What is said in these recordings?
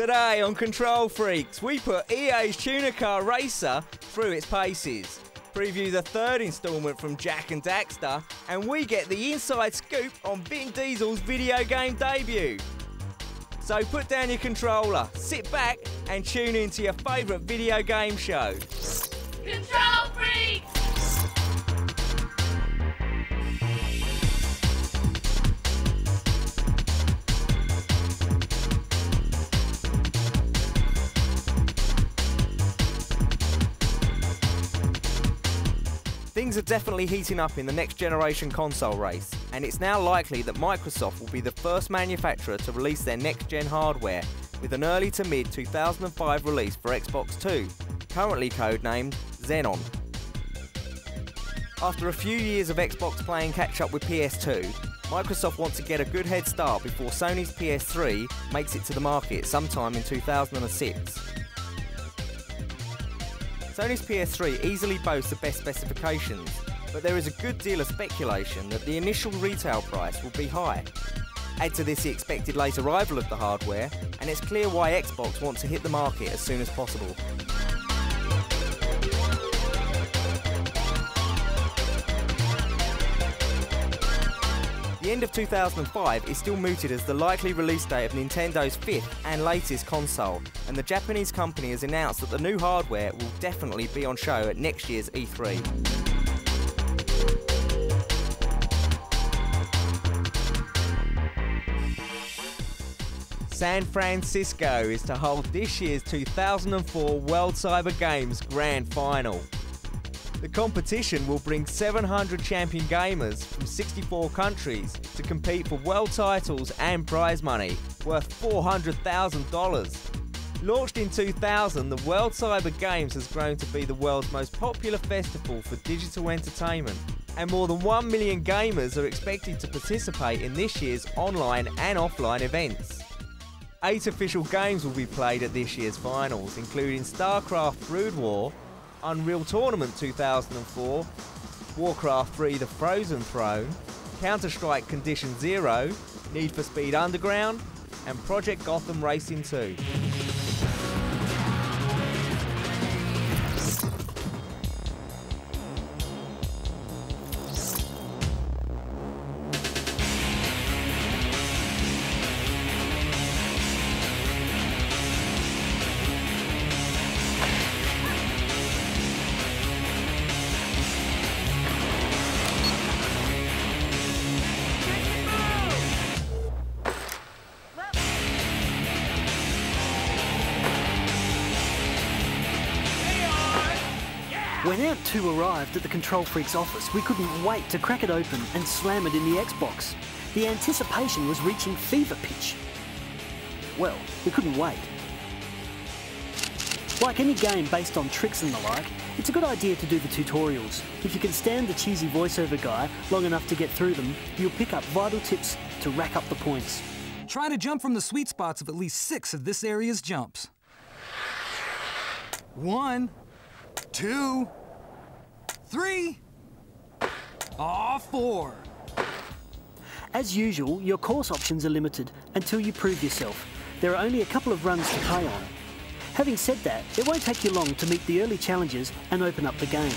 Today on Control Freaks, we put EA's Tuner Car Racer through its paces, preview the third instalment from Jack and Daxter, and we get the inside scoop on Vin Diesel's video game debut. So put down your controller, sit back and tune into your favourite video game show. Control Freaks! Things are definitely heating up in the next generation console race, and it's now likely that Microsoft will be the first manufacturer to release their next gen hardware with an early to mid 2005 release for Xbox 2, currently codenamed Xenon. After a few years of Xbox playing catch up with PS2, Microsoft wants to get a good head start before Sony's PS3 makes it to the market sometime in 2006. Sony's PS3 easily boasts the best specifications, but there is a good deal of speculation that the initial retail price will be high. Add to this the expected late arrival of the hardware, and it's clear why Xbox wants to hit the market as soon as possible. The end of 2005 is still mooted as the likely release date of Nintendo's fifth and latest console, and the Japanese company has announced that the new hardware will definitely be on show at next year's E3. San Francisco is to hold this year's 2004 World Cyber Games Grand Final. The competition will bring 700 champion gamers from 64 countries to compete for world titles and prize money worth $400,000. Launched in 2000, the World Cyber Games has grown to be the world's most popular festival for digital entertainment, and more than 1 million gamers are expected to participate in this year's online and offline events. 8 official games will be played at this year's finals, including StarCraft Brood War, Unreal Tournament 2004, Warcraft 3 The Frozen Throne, Counter-Strike Condition Zero, Need for Speed Underground, and Project Gotham Racing 2. When Amp 2 arrived at the Control Freaks office, we couldn't wait to crack it open and slam it in the Xbox. The anticipation was reaching fever pitch. Well, we couldn't wait. Like any game based on tricks and the like, it's a good idea to do the tutorials. If you can stand the cheesy voiceover guy long enough to get through them, you'll pick up vital tips to rack up the points. Try to jump from the sweet spots of at least 6 of this area's jumps. 1, 2, 3, 4. As usual, your course options are limited until you prove yourself. There are only a couple of runs to play on. Having said that, it won't take you long to meet the early challenges and open up the game.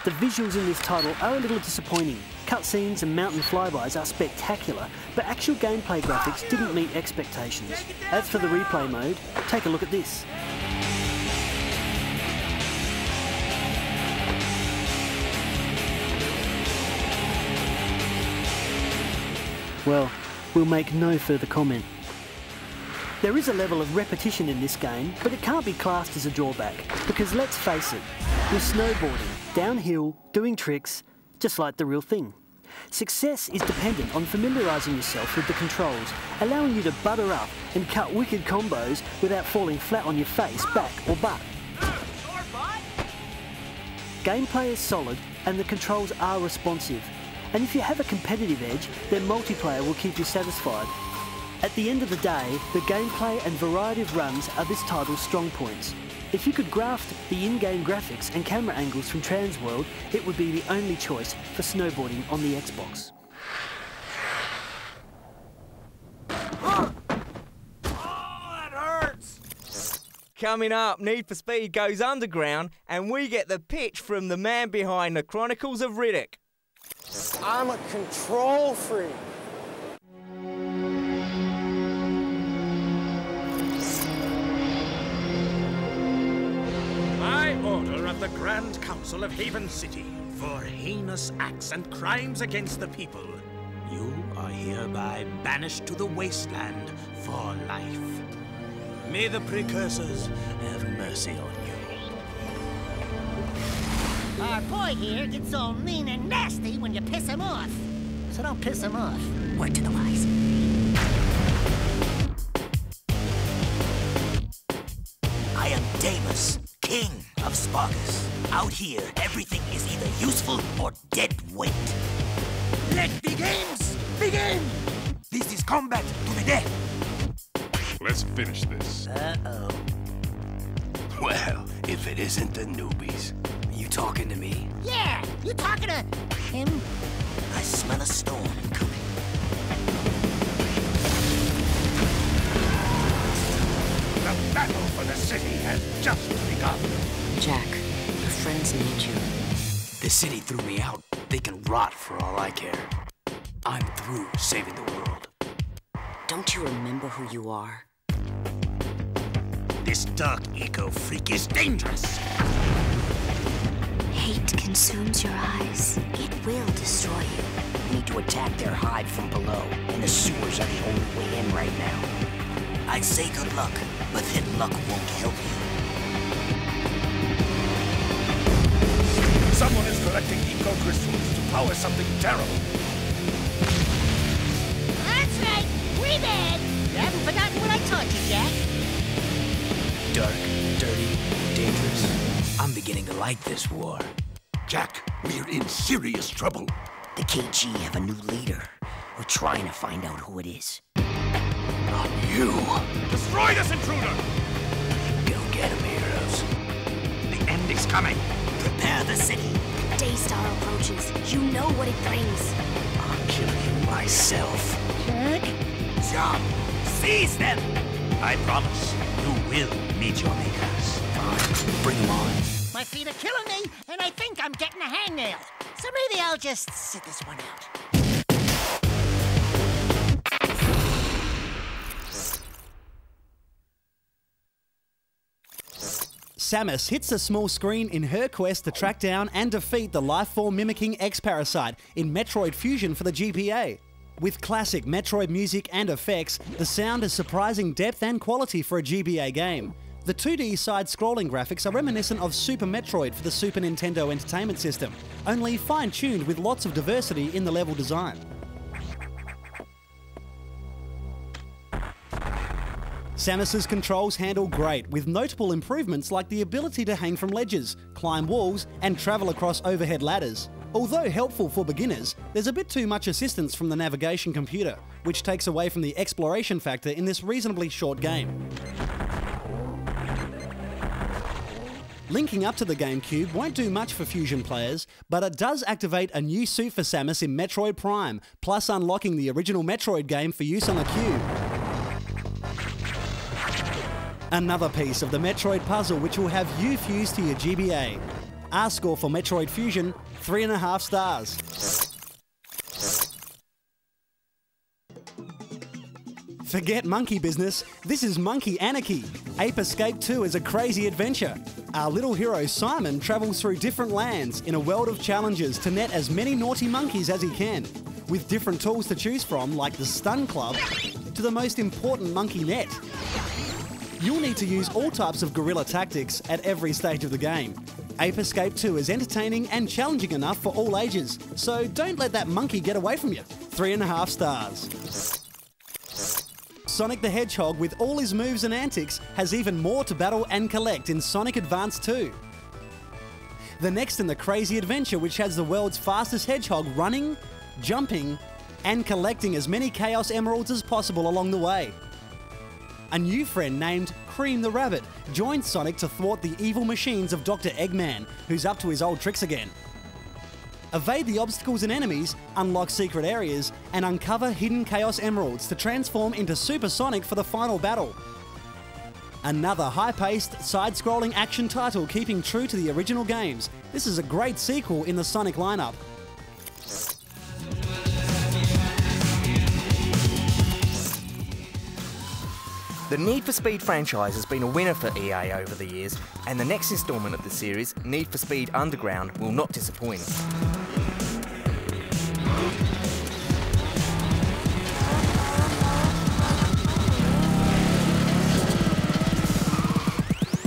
The visuals in this title are a little disappointing. Cutscenes and mountain flybys are spectacular, but actual gameplay graphics didn't meet expectations. As for the replay mode, take a look at this. Well, we'll make no further comment. There is a level of repetition in this game, but it can't be classed as a drawback, because let's face it, you're snowboarding, downhill, doing tricks, just like the real thing. Success is dependent on familiarising yourself with the controls, allowing you to butter up and cut wicked combos without falling flat on your face, back or butt. Gameplay is solid and the controls are responsive, and if you have a competitive edge, then multiplayer will keep you satisfied. At the end of the day, the gameplay and variety of runs are this title's strong points. If you could graft the in-game graphics and camera angles from Transworld, it would be the only choice for snowboarding on the Xbox. Coming up, Need for Speed goes underground and we get the pitch from the man behind the Chronicles of Riddick. I'm a control freak. By order of the Grand Council of Haven City, for heinous acts and crimes against the people, you are hereby banished to the wasteland for life. May the precursors have mercy on you. Our boy here gets all mean and nasty when you piss him off. So don't piss him off. Word to the wise. I am Damus, king of Sparkus. Out here, everything is either useful or dead weight. Let the games begin! This is combat to the death. Let's finish this. Uh-oh. Well, if it isn't the newbies. You talking to me? Yeah, you talking to him? I smell a storm coming. The battle for the city has just begun. Jack, your friends need you. The city threw me out. They can rot for all I care. I'm through saving the world. Don't you remember who you are? This dark eco-freak is dangerous. Hate consumes your eyes. It will destroy you. We need to attack their hive from below, and the sewers are the only way in right now. I'd say good luck, but then luck won't help you. Someone is collecting eco-crystals to power something terrible. That's right, we did. You haven't forgotten what I taught you, Jack. Dark, dirty, dangerous. I'm beginning to like this war. Jack, we're in serious trouble. The KG have a new leader. We're trying to find out who it is. Not you. Destroy this intruder! Go get him, heroes. The end is coming. Prepare the city. Daystar approaches. You know what it brings. I'll kill you myself. Jack? Jump! Seize them! I promise, you will meet your makers. Fine, bring him on. My feet are killing me, and I think I'm getting a hangnail. So maybe I'll just sit this one out. Samus hits a small screen in her quest to track down and defeat the lifeform-mimicking X-Parasite in Metroid Fusion for the GPA. With classic Metroid music and effects, the sound has surprising depth and quality for a GBA game. The 2D side-scrolling graphics are reminiscent of Super Metroid for the Super Nintendo Entertainment System, only fine-tuned with lots of diversity in the level design. Samus's controls handle great, with notable improvements like the ability to hang from ledges, climb walls, and travel across overhead ladders. Although helpful for beginners, there's a bit too much assistance from the navigation computer, which takes away from the exploration factor in this reasonably short game. Linking up to the GameCube won't do much for Fusion players, but it does activate a new suit for Samus in Metroid Prime, plus unlocking the original Metroid game for use on a cube. Another piece of the Metroid puzzle which will have you fused to your GBA. Our score for Metroid Fusion, 3.5 stars. Forget monkey business, this is Monkey Anarchy. Ape Escape 2 is a crazy adventure. Our little hero Simon travels through different lands in a world of challenges to net as many naughty monkeys as he can, with different tools to choose from like the Stun Club to the most important monkey net. You'll need to use all types of guerrilla tactics at every stage of the game. Ape Escape 2 is entertaining and challenging enough for all ages, so don't let that monkey get away from you. 3.5 stars. Sonic the Hedgehog, with all his moves and antics, has even more to battle and collect in Sonic Advance 2. The next in the crazy adventure which has the world's fastest hedgehog running, jumping, and collecting as many Chaos Emeralds as possible along the way. A new friend named Cream the Rabbit joins Sonic to thwart the evil machines of Dr. Eggman, who's up to his old tricks again. Evade the obstacles and enemies, unlock secret areas, and uncover hidden Chaos Emeralds to transform into Super Sonic for the final battle. Another high-paced, side-scrolling action title keeping true to the original games. This is a great sequel in the Sonic lineup. The Need for Speed franchise has been a winner for EA over the years, and the next instalment of the series, Need for Speed Underground, will not disappoint.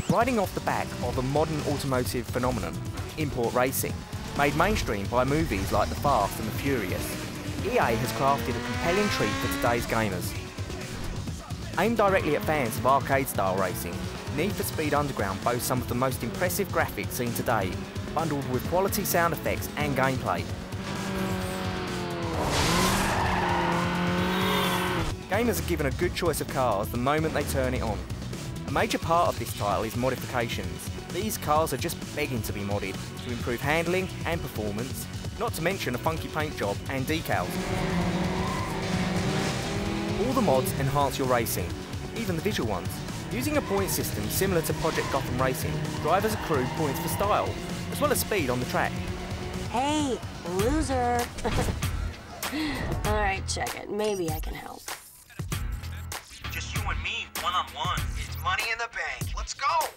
Riding off the back of a modern automotive phenomenon, import racing, made mainstream by movies like The Fast and the Furious, EA has crafted a compelling treat for today's gamers. Aimed directly at fans of arcade-style racing, Need for Speed Underground boasts some of the most impressive graphics seen today, bundled with quality sound effects and gameplay. Gamers are given a good choice of cars the moment they turn it on. A major part of this title is modifications. These cars are just begging to be modded to improve handling and performance, not to mention a funky paint job and decals. All the mods enhance your racing, even the visual ones. Using a point system similar to Project Gotham Racing, drivers accrue points for style, as well as speed on the track. Hey, loser! Alright, check it. Maybe I can help. Just you and me, one-on-one. It's money in the bank. Let's go!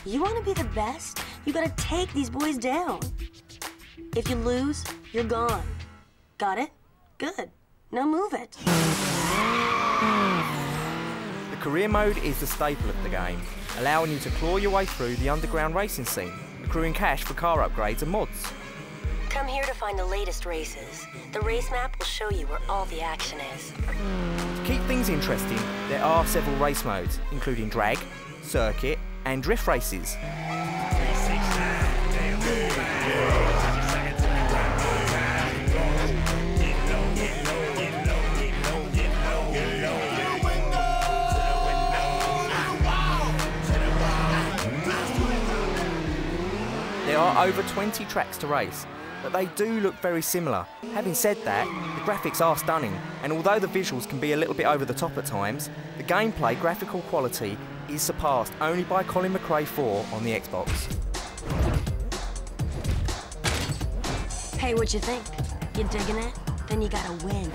You want to be the best? You gotta take these boys down. If you lose, you're gone. Got it? Good. Now move it. The career mode is the staple of the game, allowing you to claw your way through the underground racing scene, accruing cash for car upgrades and mods. Come here to find the latest races. The race map will show you where all the action is. To keep things interesting, there are several race modes, including drag, circuit, and drift races. There are over 20 tracks to race, but they do look very similar. Having said that, the graphics are stunning, and although the visuals can be a little bit over the top at times, the gameplay graphical quality is surpassed only by Colin McRae 4 on the Xbox. Hey, what you think? You digging it? Then you gotta win.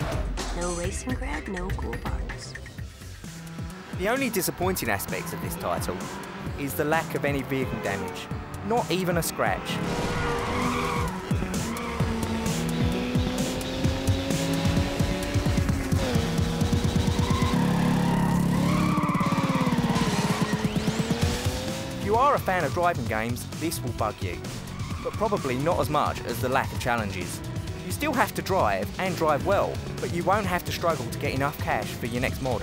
No racing cred, no cool parts. The only disappointing aspects of this title is the lack of any vehicle damage. Not even a scratch. If you are a fan of driving games, this will bug you, but probably not as much as the lack of challenges. You still have to drive, and drive well, but you won't have to struggle to get enough cash for your next mod.